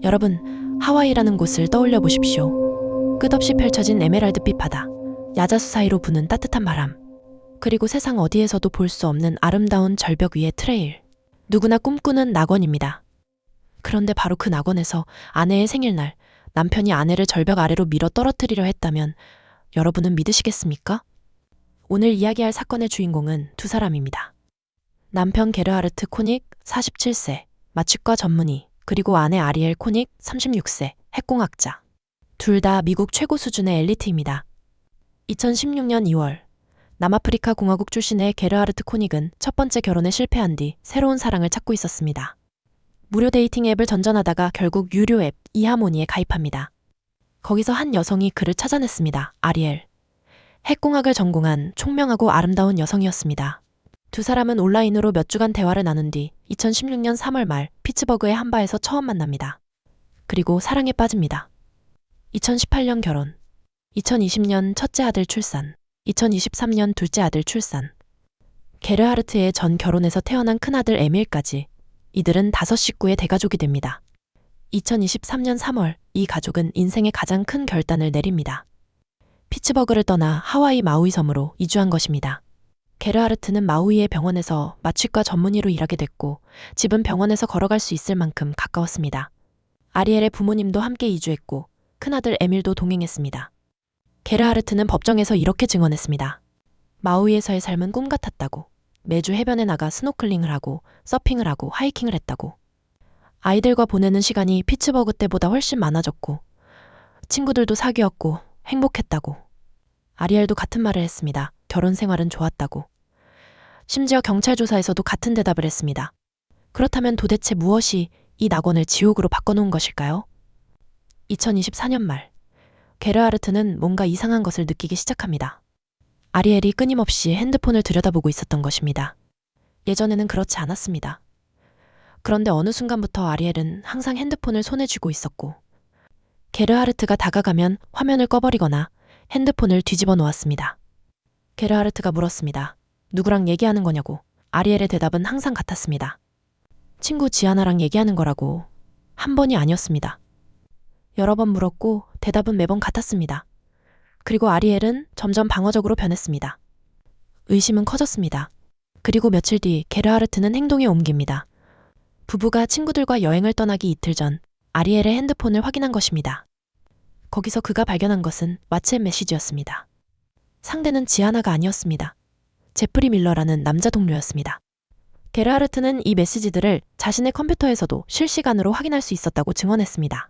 여러분, 하와이라는 곳을 떠올려 보십시오. 끝없이 펼쳐진 에메랄드빛 바다, 야자수 사이로 부는 따뜻한 바람, 그리고 세상 어디에서도 볼 수 없는 아름다운 절벽 위의 트레일. 누구나 꿈꾸는 낙원입니다. 그런데 바로 그 낙원에서 아내의 생일날 남편이 아내를 절벽 아래로 밀어 떨어뜨리려 했다면 여러분은 믿으시겠습니까? 오늘 이야기할 사건의 주인공은 두 사람입니다. 남편 게르하르트 코닉 47세, 마취과 전문의, 그리고 아내 아리엘 코닉 36세, 핵공학자. 둘 다 미국 최고 수준의 엘리트입니다. 2016년 2월, 남아프리카 공화국 출신의 게르하르트 코닉은 첫 번째 결혼에 실패한 뒤 새로운 사랑을 찾고 있었습니다. 무료 데이팅 앱을 전전하다가 결국 유료 앱 이하모니에 가입합니다. 거기서 한 여성이 그를 찾아냈습니다. 아리엘. 핵공학을 전공한 총명하고 아름다운 여성이었습니다. 두 사람은 온라인으로 몇 주간 대화를 나눈 뒤 2016년 3월 말 피츠버그의 한 바에서 처음 만납니다. 그리고 사랑에 빠집니다. 2018년 결혼, 2020년 첫째 아들 출산, 2023년 둘째 아들 출산. 게르하르트의 전 결혼에서 태어난 큰아들 에밀까지 이들은 5식구의 대가족이 됩니다. 2023년 3월 이 가족은 인생의 가장 큰 결단을 내립니다. 피츠버그를 떠나 하와이 마우이 섬으로 이주한 것입니다. 게르하르트는 마우이의 병원에서 마취과 전문의로 일하게 됐고 집은 병원에서 걸어갈 수 있을 만큼 가까웠습니다. 아리엘의 부모님도 함께 이주했고 큰아들 에밀도 동행했습니다. 게르하르트는 법정에서 이렇게 증언했습니다. 마우이에서의 삶은 꿈 같았다고. 매주 해변에 나가 스노클링을 하고 서핑을 하고 하이킹을 했다고. 아이들과 보내는 시간이 피츠버그 때보다 훨씬 많아졌고 친구들도 사귀었고 행복했다고. 아리엘도 같은 말을 했습니다. 결혼 생활은 좋았다고. 심지어 경찰 조사에서도 같은 대답을 했습니다. 그렇다면 도대체 무엇이 이 낙원을 지옥으로 바꿔놓은 것일까요? 2024년 말, 게르하르트는 뭔가 이상한 것을 느끼기 시작합니다. 아리엘이 끊임없이 핸드폰을 들여다보고 있었던 것입니다. 예전에는 그렇지 않았습니다. 그런데 어느 순간부터 아리엘은 항상 핸드폰을 손에 쥐고 있었고 게르하르트가 다가가면 화면을 꺼버리거나 핸드폰을 뒤집어 놓았습니다. 게르하르트가 물었습니다. 누구랑 얘기하는 거냐고. 아리엘의 대답은 항상 같았습니다. 친구 지아나랑 얘기하는 거라고. 한 번이 아니었습니다. 여러 번 물었고 대답은 매번 같았습니다. 그리고 아리엘은 점점 방어적으로 변했습니다. 의심은 커졌습니다. 그리고 며칠 뒤 게르하르트는 행동에 옮깁니다. 부부가 친구들과 여행을 떠나기 이틀 전 아리엘의 핸드폰을 확인한 것입니다. 거기서 그가 발견한 것은 왓츠앱 메시지였습니다. 상대는 지아나가 아니었습니다. 제프리 밀러라는 남자 동료였습니다. 게르하르트는 이 메시지들을 자신의 컴퓨터에서도 실시간으로 확인할 수 있었다고 증언했습니다.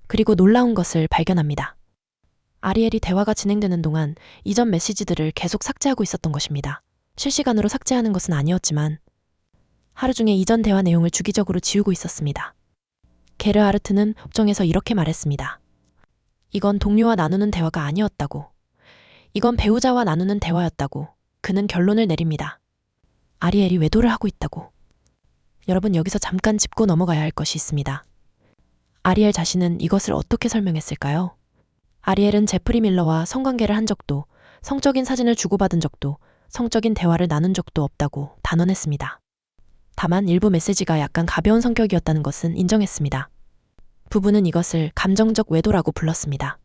그리고 놀라운 것을 발견합니다. 아리엘이 대화가 진행되는 동안 이전 메시지들을 계속 삭제하고 있었던 것입니다. 실시간으로 삭제하는 것은 아니었지만 하루 중에 이전 대화 내용을 주기적으로 지우고 있었습니다. 게르하르트는 법정에서 이렇게 말했습니다. 이건 동료와 나누는 대화가 아니었다고. 이건 배우자와 나누는 대화였다고. 그는 결론을 내립니다. 아리엘이 외도를 하고 있다고. 여러분, 여기서 잠깐 짚고 넘어가야 할 것이 있습니다. 아리엘 자신은 이것을 어떻게 설명했을까요? 아리엘은 제프리 밀러와 성관계를 한 적도, 성적인 사진을 주고받은 적도, 성적인 대화를 나눈 적도 없다고 단언했습니다. 다만 일부 메시지가 약간 가벼운 성격이었다는 것은 인정했습니다. 부부는 이것을 감정적 외도라고 불렀습니다.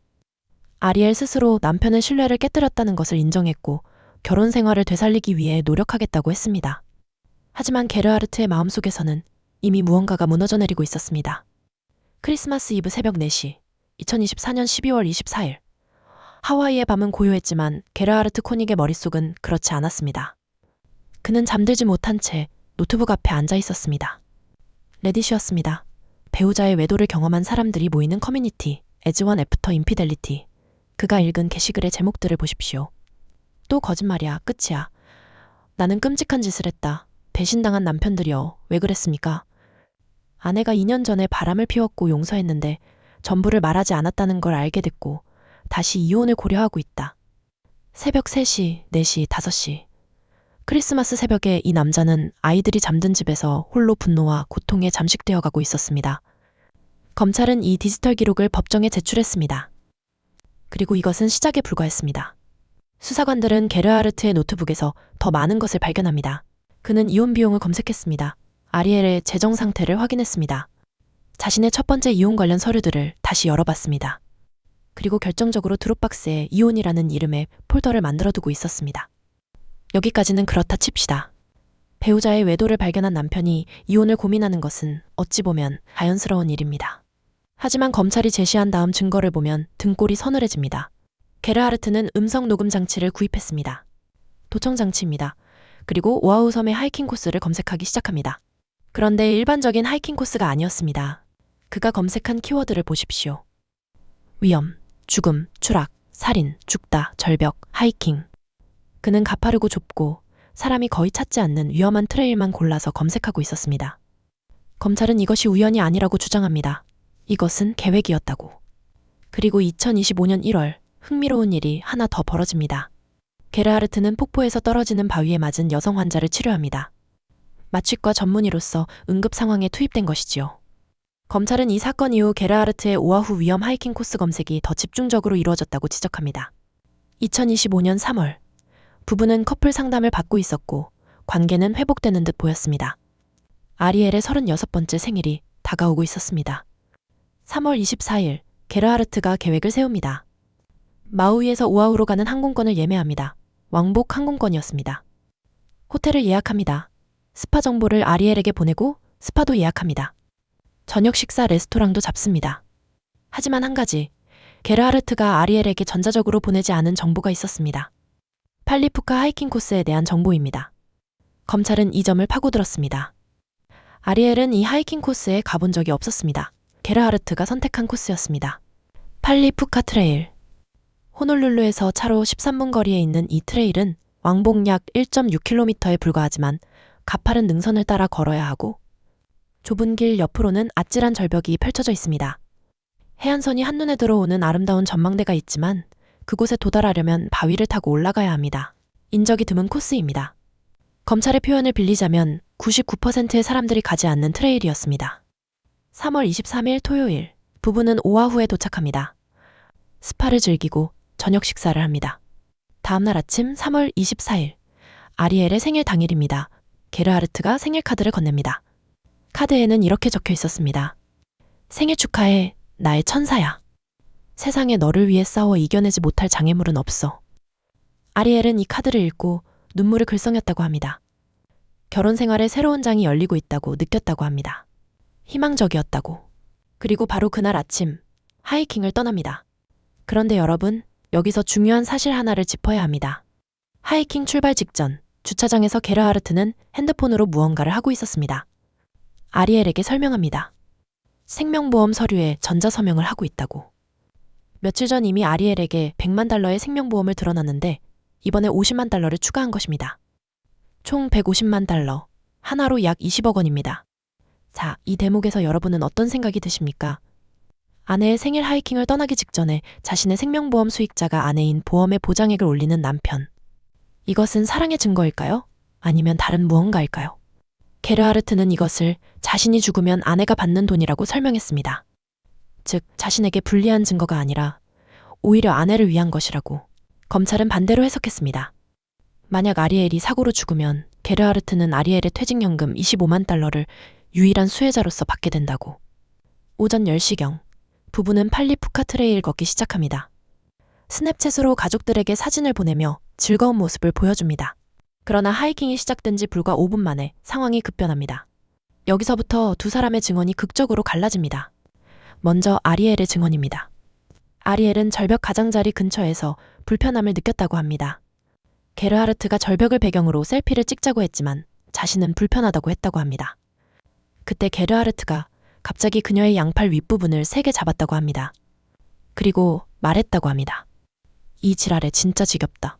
아리엘 스스로 남편의 신뢰를 깨뜨렸다는 것을 인정했고 결혼 생활을 되살리기 위해 노력하겠다고 했습니다. 하지만 게르하르트의 마음속에서는 이미 무언가가 무너져 내리고 있었습니다. 크리스마스 이브 새벽 4시, 2024년 12월 24일. 하와이의 밤은 고요했지만 게르하르트 코닉의 머릿속은 그렇지 않았습니다. 그는 잠들지 못한 채 노트북 앞에 앉아 있었습니다. 레딧이었습니다. 배우자의 외도를 경험한 사람들이 모이는 커뮤니티, 에즈원 애프터 인피델리티. 그가 읽은 게시글의 제목들을 보십시오. 또 거짓말이야, 끝이야. 나는 끔찍한 짓을 했다. 배신당한 남편들이여, 왜 그랬습니까? 아내가 2년 전에 바람을 피웠고 용서했는데 전부를 말하지 않았다는 걸 알게 됐고 다시 이혼을 고려하고 있다. 새벽 3시, 4시, 5시. 크리스마스 새벽에 이 남자는 아이들이 잠든 집에서 홀로 분노와 고통에 잠식되어 가고 있었습니다. 검찰은 이 디지털 기록을 법정에 제출했습니다. 그리고 이것은 시작에 불과했습니다. 수사관들은 게르하르트의 노트북에서 더 많은 것을 발견합니다. 그는 이혼 비용을 검색했습니다. 아리엘의 재정 상태를 확인했습니다. 자신의 첫 번째 이혼 관련 서류들을 다시 열어봤습니다. 그리고 결정적으로 드롭박스에 이혼이라는 이름의 폴더를 만들어두고 있었습니다. 여기까지는 그렇다 칩시다. 배우자의 외도를 발견한 남편이 이혼을 고민하는 것은 어찌 보면 자연스러운 일입니다. 하지만 검찰이 제시한 다음 증거를 보면 등골이 서늘해집니다. 게르하르트는 음성 녹음 장치를 구입했습니다. 도청 장치입니다. 그리고 오아후 섬의 하이킹 코스를 검색하기 시작합니다. 그런데 일반적인 하이킹 코스가 아니었습니다. 그가 검색한 키워드를 보십시오. 위험, 죽음, 추락, 살인, 죽다, 절벽, 하이킹. 그는 가파르고 좁고 사람이 거의 찾지 않는 위험한 트레일만 골라서 검색하고 있었습니다. 검찰은 이것이 우연이 아니라고 주장합니다. 이것은 계획이었다고. 그리고 2025년 1월 흥미로운 일이 하나 더 벌어집니다. 게르하르트는 폭포에서 떨어지는 바위에 맞은 여성 환자를 치료합니다. 마취과 전문의로서 응급 상황에 투입된 것이지요. 검찰은 이 사건 이후 게르하르트의 오아후 위험 하이킹 코스 검색이 더 집중적으로 이루어졌다고 지적합니다. 2025년 3월 부부는 커플 상담을 받고 있었고 관계는 회복되는 듯 보였습니다. 아리엘의 36번째 생일이 다가오고 있었습니다. 3월 24일 게르하르트가 계획을 세웁니다. 마우이에서 오아후로 가는 항공권을 예매합니다. 왕복 항공권이었습니다. 호텔을 예약합니다. 스파 정보를 아리엘에게 보내고 스파도 예약합니다. 저녁 식사 레스토랑도 잡습니다. 하지만 한 가지, 게르하르트가 아리엘에게 전자적으로 보내지 않은 정보가 있었습니다. 팔리푸카 하이킹 코스에 대한 정보입니다. 검찰은 이 점을 파고들었습니다. 아리엘은 이 하이킹 코스에 가본 적이 없었습니다. 게르하르트가 선택한 코스였습니다. 팔리푸카 트레일. 호놀룰루에서 차로 13분 거리에 있는 이 트레일은 왕복 약 1.6km에 불과하지만 가파른 능선을 따라 걸어야 하고 좁은 길 옆으로는 아찔한 절벽이 펼쳐져 있습니다. 해안선이 한눈에 들어오는 아름다운 전망대가 있지만 그곳에 도달하려면 바위를 타고 올라가야 합니다. 인적이 드문 코스입니다. 검찰의 표현을 빌리자면 99%의 사람들이 가지 않는 트레일이었습니다. 3월 23일 토요일, 부부는 오아후에 도착합니다. 스파를 즐기고 저녁 식사를 합니다. 다음날 아침 3월 24일, 아리엘의 생일 당일입니다. 게르하르트가 생일 카드를 건넵니다. 카드에는 이렇게 적혀 있었습니다. 생일 축하해, 나의 천사야. 세상에 너를 위해 싸워 이겨내지 못할 장애물은 없어. 아리엘은 이 카드를 읽고 눈물을 글썽였다고 합니다. 결혼 생활에 새로운 장이 열리고 있다고 느꼈다고 합니다. 희망적이었다고. 그리고 바로 그날 아침, 하이킹을 떠납니다. 그런데 여러분, 여기서 중요한 사실 하나를 짚어야 합니다. 하이킹 출발 직전, 주차장에서 게르하르트는 핸드폰으로 무언가를 하고 있었습니다. 아리엘에게 설명합니다. 생명보험 서류에 전자서명을 하고 있다고. 며칠 전 이미 아리엘에게 100만 달러의 생명보험을 들어놨는데 이번에 50만 달러를 추가한 것입니다. 총 150만 달러, 하나로 약 20억 원입니다. 자, 이 대목에서 여러분은 어떤 생각이 드십니까? 아내의 생일 하이킹을 떠나기 직전에 자신의 생명보험 수익자가 아내인 보험의 보장액을 올리는 남편. 이것은 사랑의 증거일까요? 아니면 다른 무언가일까요? 게르하르트는 이것을 자신이 죽으면 아내가 받는 돈이라고 설명했습니다. 즉, 자신에게 불리한 증거가 아니라 오히려 아내를 위한 것이라고. 검찰은 반대로 해석했습니다. 만약 아리엘이 사고로 죽으면 게르하르트는 아리엘의 퇴직연금 25만 달러를 유일한 수혜자로서 받게 된다고. 오전 10시경, 부부는 팔리푸카 트레일 걷기 시작합니다. 스냅챗으로 가족들에게 사진을 보내며 즐거운 모습을 보여줍니다. 그러나 하이킹이 시작된 지 불과 5분 만에 상황이 급변합니다. 여기서부터 두 사람의 증언이 극적으로 갈라집니다. 먼저 아리엘의 증언입니다. 아리엘은 절벽 가장자리 근처에서 불편함을 느꼈다고 합니다. 게르하르트가 절벽을 배경으로 셀피를 찍자고 했지만 자신은 불편하다고 했다고 합니다. 그때 게르하르트가 갑자기 그녀의 양팔 윗부분을 세게 잡았다고 합니다. 그리고 말했다고 합니다. 이 지랄에 진짜 지겹다.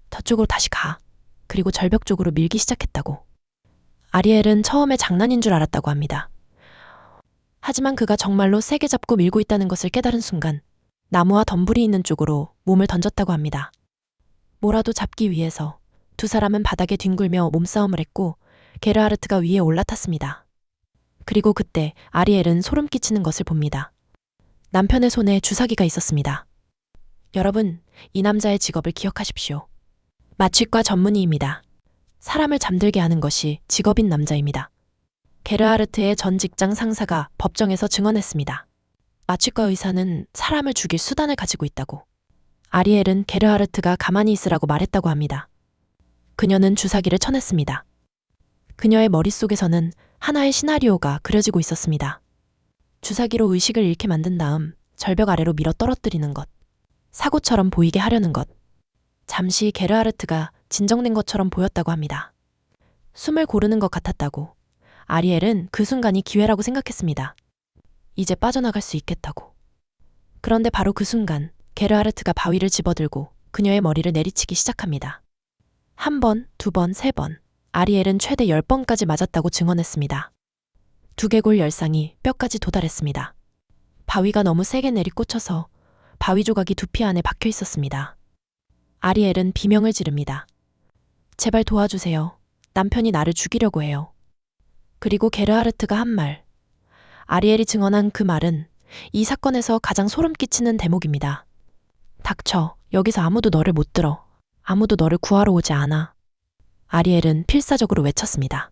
저쪽으로 다시 가. 그리고 절벽 쪽으로 밀기 시작했다고. 아리엘은 처음에 장난인 줄 알았다고 합니다. 하지만 그가 정말로 세게 잡고 밀고 있다는 것을 깨달은 순간 나무와 덤불이 있는 쪽으로 몸을 던졌다고 합니다. 뭐라도 잡기 위해서 두 사람은 바닥에 뒹굴며 몸싸움을 했고 게르하르트가 위에 올라탔습니다. 그리고 그때 아리엘은 소름 끼치는 것을 봅니다. 남편의 손에 주사기가 있었습니다. 여러분, 이 남자의 직업을 기억하십시오. 마취과 전문의입니다. 사람을 잠들게 하는 것이 직업인 남자입니다. 게르하르트의 전 직장 상사가 법정에서 증언했습니다. 마취과 의사는 사람을 죽일 수단을 가지고 있다고. 아리엘은 게르하르트가 가만히 있으라고 말했다고 합니다. 그녀는 주사기를 쳐냈습니다. 그녀의 머릿속에서는 하나의 시나리오가 그려지고 있었습니다. 주사기로 의식을 잃게 만든 다음 절벽 아래로 밀어 떨어뜨리는 것. 사고처럼 보이게 하려는 것. 잠시 게르하르트가 진정된 것처럼 보였다고 합니다. 숨을 고르는 것 같았다고. 아리엘은 그 순간이 기회라고 생각했습니다. 이제 빠져나갈 수 있겠다고. 그런데 바로 그 순간 게르하르트가 바위를 집어들고 그녀의 머리를 내리치기 시작합니다. 한 번, 두 번, 세 번. 아리엘은 최대 10번까지 맞았다고 증언했습니다. 두개골 열상이 뼈까지 도달했습니다. 바위가 너무 세게 내리꽂혀서 바위 조각이 두피 안에 박혀 있었습니다. 아리엘은 비명을 지릅니다. 제발 도와주세요. 남편이 나를 죽이려고 해요. 그리고 게르하르트가 한 말. 아리엘이 증언한 그 말은 이 사건에서 가장 소름 끼치는 대목입니다. 닥쳐. 여기서 아무도 너를 못 들어. 아무도 너를 구하러 오지 않아. 아리엘은 필사적으로 외쳤습니다.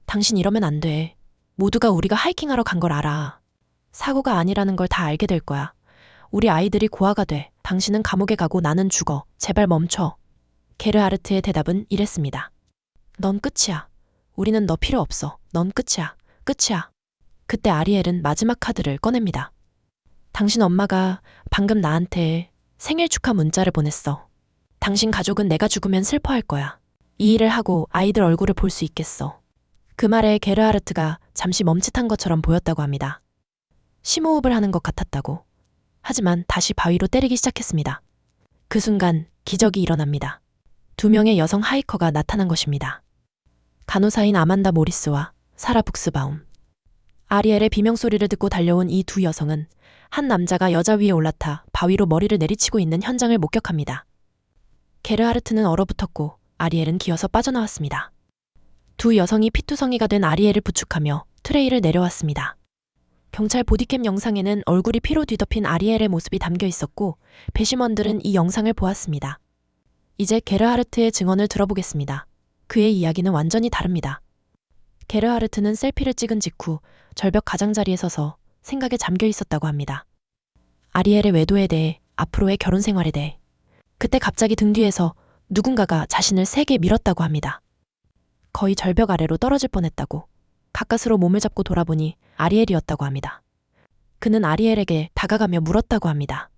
당신 이러면 안 돼. 모두가 우리가 하이킹하러 간 걸 알아. 사고가 아니라는 걸 다 알게 될 거야. 우리 아이들이 고아가 돼. 당신은 감옥에 가고 나는 죽어. 제발 멈춰. 게르하르트의 대답은 이랬습니다. 넌 끝이야. 우리는 너 필요 없어. 넌 끝이야. 끝이야. 그때 아리엘은 마지막 카드를 꺼냅니다. 당신 엄마가 방금 나한테 생일 축하 문자를 보냈어. 당신 가족은 내가 죽으면 슬퍼할 거야. 이 일을 하고 아이들 얼굴을 볼 수 있겠어. 그 말에 게르하르트가 잠시 멈칫한 것처럼 보였다고 합니다. 심호흡을 하는 것 같았다고. 하지만 다시 바위로 때리기 시작했습니다. 그 순간 기적이 일어납니다. 2명의 여성 하이커가 나타난 것입니다. 간호사인 아만다 모리스와 사라 북스바움. 아리엘의 비명소리를 듣고 달려온 이 두 여성은 한 남자가 여자 위에 올라타 바위로 머리를 내리치고 있는 현장을 목격합니다. 게르하르트는 얼어붙었고 아리엘은 기어서 빠져나왔습니다. 두 여성이 피투성이가 된 아리엘을 부축하며 트레이를 내려왔습니다. 경찰 보디캠 영상에는 얼굴이 피로 뒤덮인 아리엘의 모습이 담겨 있었고 배심원들은 이 영상을 보았습니다. 이제 게르하르트의 증언을 들어보겠습니다. 그의 이야기는 완전히 다릅니다. 게르하르트는 셀피를 찍은 직후 절벽 가장자리에 서서 생각에 잠겨 있었다고 합니다. 아리엘의 외도에 대해, 앞으로의 결혼 생활에 대해. 그때 갑자기 등 뒤에서 누군가가 자신을 세게 밀었다고 합니다. 거의 절벽 아래로 떨어질 뻔했다고. 가까스로 몸을 잡고 돌아보니 아리엘이었다고 합니다. 그는 아리엘에게 다가가며 물었다고 합니다.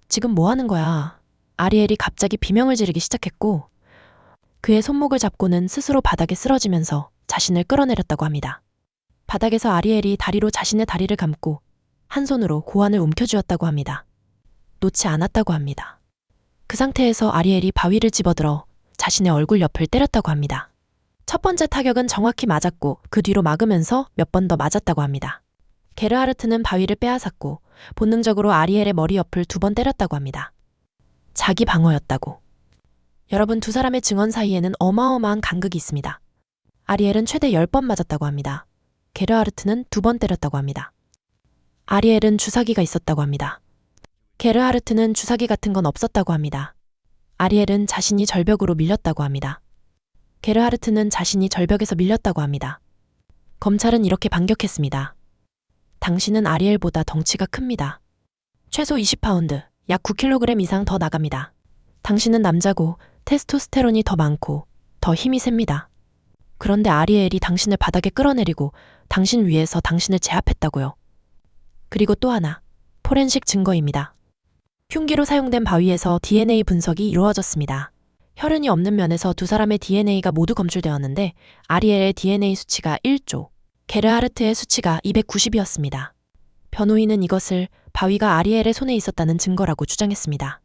지금 뭐 하는 거야? 아리엘이 갑자기 비명을 지르기 시작했고 그의 손목을 잡고는 스스로 바닥에 쓰러지면서 자신을 끌어내렸다고 합니다. 바닥에서 아리엘이 다리로 자신의 다리를 감고 한 손으로 고환을 움켜쥐었다고 합니다. 놓지 않았다고 합니다. 그 상태에서 아리엘이 바위를 집어들어 자신의 얼굴 옆을 때렸다고 합니다. 첫 번째 타격은 정확히 맞았고 그 뒤로 막으면서 몇 번 더 맞았다고 합니다. 게르하르트는 바위를 빼앗았고 본능적으로 아리엘의 머리 옆을 2번 때렸다고 합니다. 자기 방어였다고. 여러분, 두 사람의 증언 사이에는 어마어마한 간극이 있습니다. 아리엘은 최대 10번 맞았다고 합니다. 게르하르트는 2번 때렸다고 합니다. 아리엘은 주사기가 있었다고 합니다. 게르하르트는 주사기 같은 건 없었다고 합니다. 아리엘은 자신이 절벽으로 밀렸다고 합니다. 게르하르트는 자신이 절벽에서 밀렸다고 합니다. 검찰은 이렇게 반격했습니다. 당신은 아리엘보다 덩치가 큽니다. 최소 20파운드, 약 9kg 이상 더 나갑니다. 당신은 남자고 테스토스테론이 더 많고 더 힘이 셉니다. 그런데 아리엘이 당신을 바닥에 끌어내리고 당신 위에서 당신을 제압했다고요. 그리고 또 하나, 포렌식 증거입니다. 흉기로 사용된 바위에서 DNA 분석이 이루어졌습니다. 혈흔이 없는 면에서 두 사람의 DNA가 모두 검출되었는데 아리엘의 DNA 수치가 1조, 게르하르트의 수치가 290이었습니다. 변호인은 이것을 바위가 아리엘의 손에 있었다는 증거라고 주장했습니다.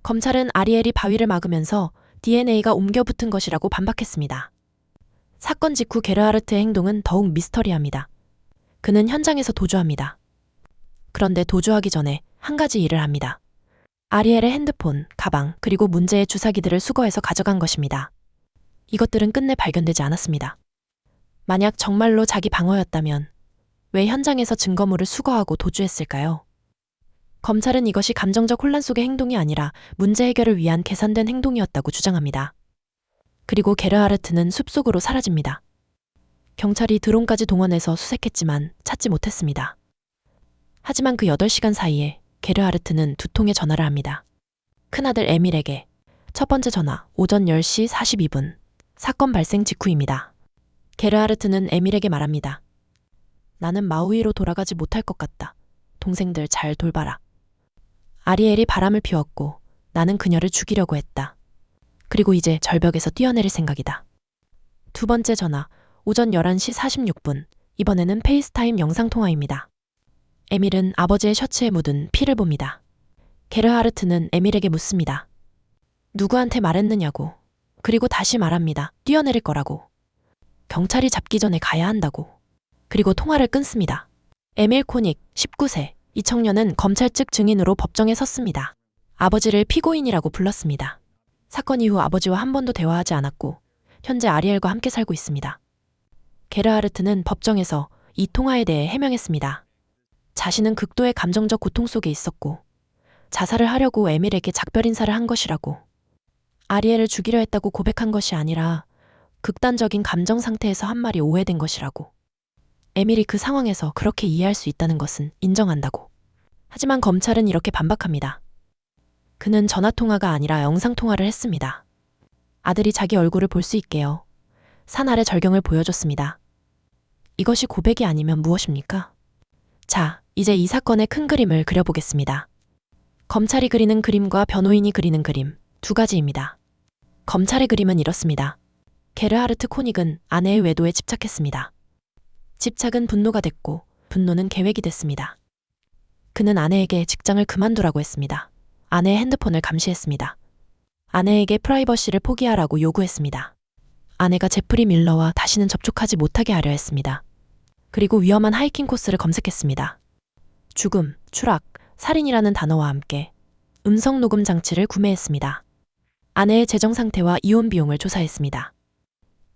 검찰은 아리엘이 바위를 막으면서 DNA가 옮겨 붙은 것이라고 반박했습니다. 사건 직후 게르하르트의 행동은 더욱 미스터리합니다. 그는 현장에서 도주합니다. 그런데 도주하기 전에 한 가지 일을 합니다. 아리엘의 핸드폰, 가방, 그리고 문제의 주사기들을 수거해서 가져간 것입니다. 이것들은 끝내 발견되지 않았습니다. 만약 정말로 자기 방어였다면 왜 현장에서 증거물을 수거하고 도주했을까요? 검찰은 이것이 감정적 혼란 속의 행동이 아니라 문제 해결을 위한 계산된 행동이었다고 주장합니다. 그리고 게르하르트는 숲속으로 사라집니다. 경찰이 드론까지 동원해서 수색했지만 찾지 못했습니다. 하지만 그 8시간 사이에 게르하르트는 2통의 전화를 합니다. 큰아들 에밀에게. 첫 번째 전화, 오전 10시 42분. 사건 발생 직후입니다. 게르하르트는 에밀에게 말합니다. 나는 마우이로 돌아가지 못할 것 같다. 동생들 잘 돌봐라. 아리엘이 바람을 피웠고 나는 그녀를 죽이려고 했다. 그리고 이제 절벽에서 뛰어내릴 생각이다. 두 번째 전화, 오전 11시 46분. 이번에는 페이스타임 영상통화입니다. 에밀은 아버지의 셔츠에 묻은 피를 봅니다. 게르하르트는 에밀에게 묻습니다. 누구한테 말했느냐고. 그리고 다시 말합니다. 뛰어내릴 거라고. 경찰이 잡기 전에 가야 한다고. 그리고 통화를 끊습니다. 에밀 코닉, 19세. 이 청년은 검찰 측 증인으로 법정에 섰습니다. 아버지를 피고인이라고 불렀습니다. 사건 이후 아버지와 한 번도 대화하지 않았고 현재 아리엘과 함께 살고 있습니다. 게르하르트는 법정에서 이 통화에 대해 해명했습니다. 자신은 극도의 감정적 고통 속에 있었고 자살을 하려고 에밀에게 작별 인사를 한 것이라고. 아리엘을 죽이려 했다고 고백한 것이 아니라 극단적인 감정 상태에서 한 말이 오해된 것이라고. 에밀이 그 상황에서 그렇게 이해할 수 있다는 것은 인정한다고. 하지만 검찰은 이렇게 반박합니다. 그는 전화통화가 아니라 영상통화를 했습니다. 아들이 자기 얼굴을 볼 수 있게요. 산 아래 절경을 보여줬습니다. 이것이 고백이 아니면 무엇입니까? 자, 이제 이 사건의 큰 그림을 그려보겠습니다. 검찰이 그리는 그림과 변호인이 그리는 그림, 두 가지입니다. 검찰의 그림은 이렇습니다. 게르하르트 코닉은 아내의 외도에 집착했습니다. 집착은 분노가 됐고 분노는 계획이 됐습니다. 그는 아내에게 직장을 그만두라고 했습니다. 아내의 핸드폰을 감시했습니다. 아내에게 프라이버시를 포기하라고 요구했습니다. 아내가 제프리 밀러와 다시는 접촉하지 못하게 하려 했습니다. 그리고 위험한 하이킹 코스를 검색했습니다. 죽음, 추락, 살인이라는 단어와 함께 음성 녹음 장치를 구매했습니다. 아내의 재정 상태와 이혼 비용을 조사했습니다.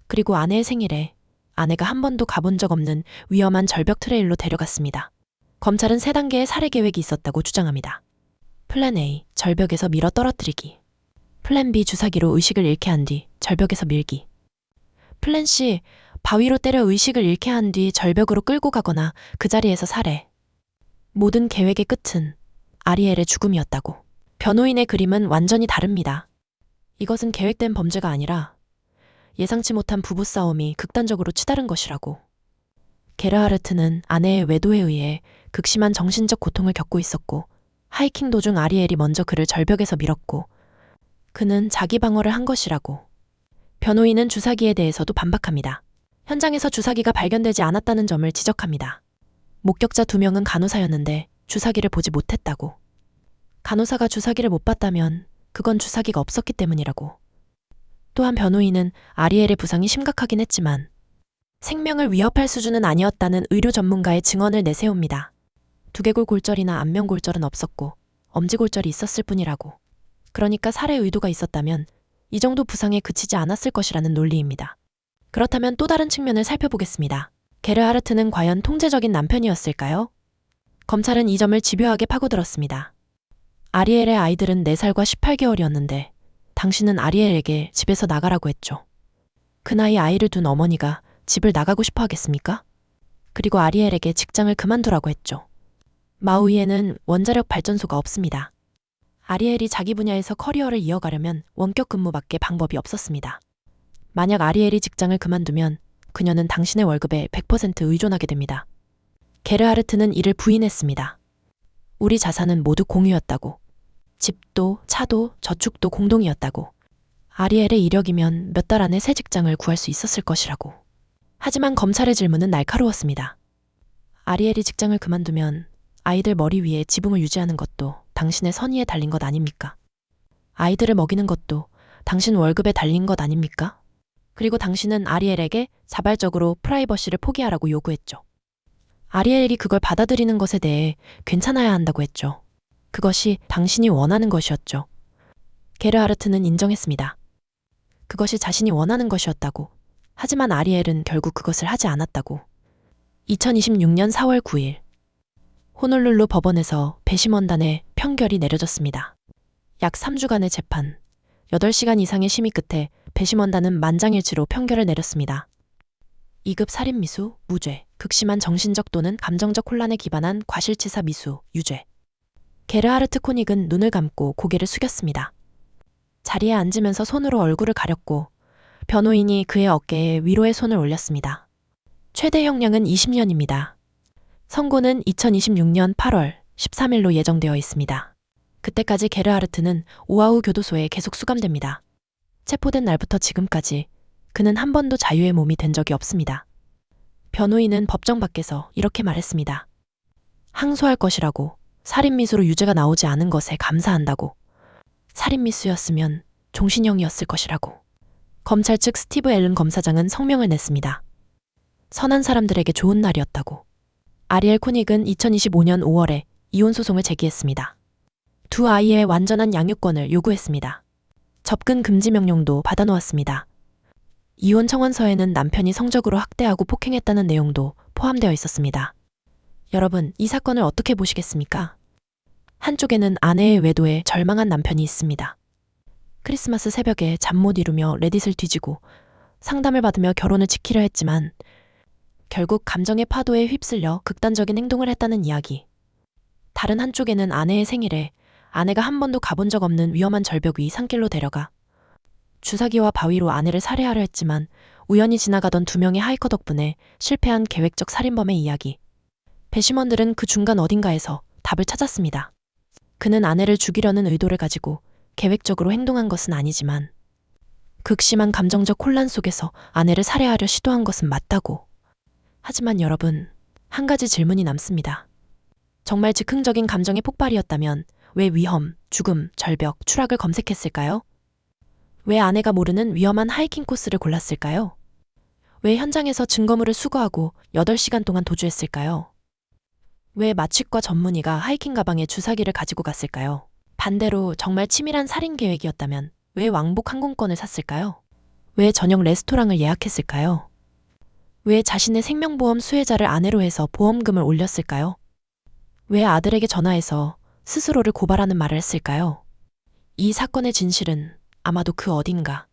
그리고 아내의 생일에 아내가 한 번도 가본 적 없는 위험한 절벽 트레일로 데려갔습니다. 검찰은 3단계의 살해 계획이 있었다고 주장합니다. 플랜 A, 절벽에서 밀어 떨어뜨리기. 플랜 B, 주사기로 의식을 잃게 한 뒤 절벽에서 밀기. 플랜 C, 바위로 때려 의식을 잃게 한 뒤 절벽으로 끌고 가거나 그 자리에서 살해. 모든 계획의 끝은 아리엘의 죽음이었다고. 변호인의 그림은 완전히 다릅니다. 이것은 계획된 범죄가 아니라 예상치 못한 부부싸움이 극단적으로 치달은 것이라고. 게르하르트는 아내의 외도에 의해 극심한 정신적 고통을 겪고 있었고 하이킹 도중 아리엘이 먼저 그를 절벽에서 밀었고 그는 자기 방어를 한 것이라고. 변호인은 주사기에 대해서도 반박합니다. 현장에서 주사기가 발견되지 않았다는 점을 지적합니다. 목격자 2명은 간호사였는데 주사기를 보지 못했다고. 간호사가 주사기를 못 봤다면 그건 주사기가 없었기 때문이라고. 또한 변호인은 아리엘의 부상이 심각하긴 했지만 생명을 위협할 수준은 아니었다는 의료 전문가의 증언을 내세웁니다. 두개골 골절이나 안면 골절은 없었고 엄지골절이 있었을 뿐이라고. 그러니까 살해 의도가 있었다면 이 정도 부상에 그치지 않았을 것이라는 논리입니다. 그렇다면 또 다른 측면을 살펴보겠습니다. 게르하르트는 과연 통제적인 남편이었을까요? 검찰은 이 점을 집요하게 파고들었습니다. 아리엘의 아이들은 4살과 18개월이었는데 당신은 아리엘에게 집에서 나가라고 했죠. 그 나이 아이를 둔 어머니가 집을 나가고 싶어 하겠습니까? 그리고 아리엘에게 직장을 그만두라고 했죠. 마우이에는 원자력 발전소가 없습니다. 아리엘이 자기 분야에서 커리어를 이어가려면 원격 근무밖에 방법이 없었습니다. 만약 아리엘이 직장을 그만두면 그녀는 당신의 월급에 100% 의존하게 됩니다. 게르하르트는 이를 부인했습니다. 우리 자산은 모두 공유였다고. 집도, 차도, 저축도 공동이었다고. 아리엘의 이력이면 몇 달 안에 새 직장을 구할 수 있었을 것이라고. 하지만 검찰의 질문은 날카로웠습니다. 아리엘이 직장을 그만두면 아이들 머리 위에 지붕을 유지하는 것도 당신의 선의에 달린 것 아닙니까? 아이들을 먹이는 것도 당신 월급에 달린 것 아닙니까? 그리고 당신은 아리엘에게 자발적으로 프라이버시를 포기하라고 요구했죠. 아리엘이 그걸 받아들이는 것에 대해 괜찮아야 한다고 했죠. 그것이 당신이 원하는 것이었죠. 게르하르트는 인정했습니다. 그것이 자신이 원하는 것이었다고. 하지만 아리엘은 결국 그것을 하지 않았다고. 2026년 4월 9일 호놀룰루 법원에서 배심원단의 판결이 내려졌습니다. 약 3주간의 재판, 8시간 이상의 심의 끝에 배심원단은 만장일치로 판결을 내렸습니다. 2급 살인 미수, 무죄, 극심한 정신적 또는 감정적 혼란에 기반한 과실치사 미수, 유죄. 게르하르트 코닉은 눈을 감고 고개를 숙였습니다. 자리에 앉으면서 손으로 얼굴을 가렸고 변호인이 그의 어깨에 위로의 손을 올렸습니다. 최대 형량은 20년입니다. 선고는 2026년 8월 13일로 예정되어 있습니다. 그때까지 게르하르트는 오아후 교도소에 계속 수감됩니다. 체포된 날부터 지금까지 그는 한 번도 자유의 몸이 된 적이 없습니다. 변호인은 법정 밖에서 이렇게 말했습니다. 항소할 것이라고, 살인미수로 유죄가 나오지 않은 것에 감사한다고, 살인미수였으면 종신형이었을 것이라고. 검찰 측 스티브 앨런 검사장은 성명을 냈습니다. 선한 사람들에게 좋은 날이었다고. 아리엘 코닉은 2025년 5월에 이혼 소송을 제기했습니다. 두 아이의 완전한 양육권을 요구했습니다. 접근 금지 명령도 받아놓았습니다. 이혼 청원서에는 남편이 성적으로 학대하고 폭행했다는 내용도 포함되어 있었습니다. 여러분, 이 사건을 어떻게 보시겠습니까? 한쪽에는 아내의 외도에 절망한 남편이 있습니다. 크리스마스 새벽에 잠 못 이루며 레딧을 뒤지고 상담을 받으며 결혼을 지키려 했지만 결국 감정의 파도에 휩쓸려 극단적인 행동을 했다는 이야기. 다른 한쪽에는 아내의 생일에 아내가 한 번도 가본 적 없는 위험한 절벽 위 산길로 데려가 주사기와 바위로 아내를 살해하려 했지만 우연히 지나가던 두 명의 하이커 덕분에 실패한 계획적 살인범의 이야기. 배심원들은 그 중간 어딘가에서 답을 찾았습니다. 그는 아내를 죽이려는 의도를 가지고 계획적으로 행동한 것은 아니지만 극심한 감정적 혼란 속에서 아내를 살해하려 시도한 것은 맞다고. 하지만 여러분, 한 가지 질문이 남습니다. 정말 즉흥적인 감정의 폭발이었다면 왜 위험, 죽음, 절벽, 추락을 검색했을까요? 왜 아내가 모르는 위험한 하이킹 코스를 골랐을까요? 왜 현장에서 증거물을 수거하고 8시간 동안 도주했을까요? 왜 마취과 전문의가 하이킹 가방에 주사기를 가지고 갔을까요? 반대로 정말 치밀한 살인 계획이었다면 왜 왕복 항공권을 샀을까요? 왜 저녁 레스토랑을 예약했을까요? 왜 자신의 생명보험 수혜자를 아내로 해서 보험금을 올렸을까요? 왜 아들에게 전화해서 스스로를 고발하는 말을 했을까요? 이 사건의 진실은 아마도 그 어딘가,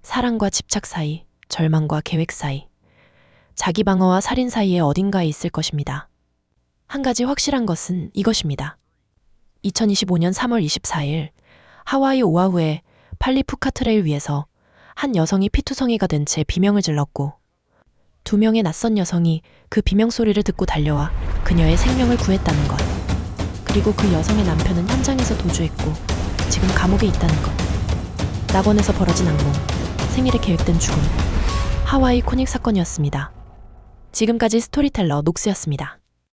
사랑과 집착 사이, 절망과 계획 사이, 자기 방어와 살인 사이에 어딘가에 있을 것입니다. 한 가지 확실한 것은 이것입니다. 2025년 3월 24일 하와이 오아후의 팔리푸카 트레일 위에서 한 여성이 피투성이가 된 채 비명을 질렀고 두 명의 낯선 여성이 그 비명 소리를 듣고 달려와 그녀의 생명을 구했다는 것. 그리고 그 여성의 남편은 현장에서 도주했고 지금 감옥에 있다는 것. 낙원에서 벌어진 악몽, 생일에 계획된 죽음. 하와이 코닉 사건이었습니다. 지금까지 스토리텔러 녹스였습니다.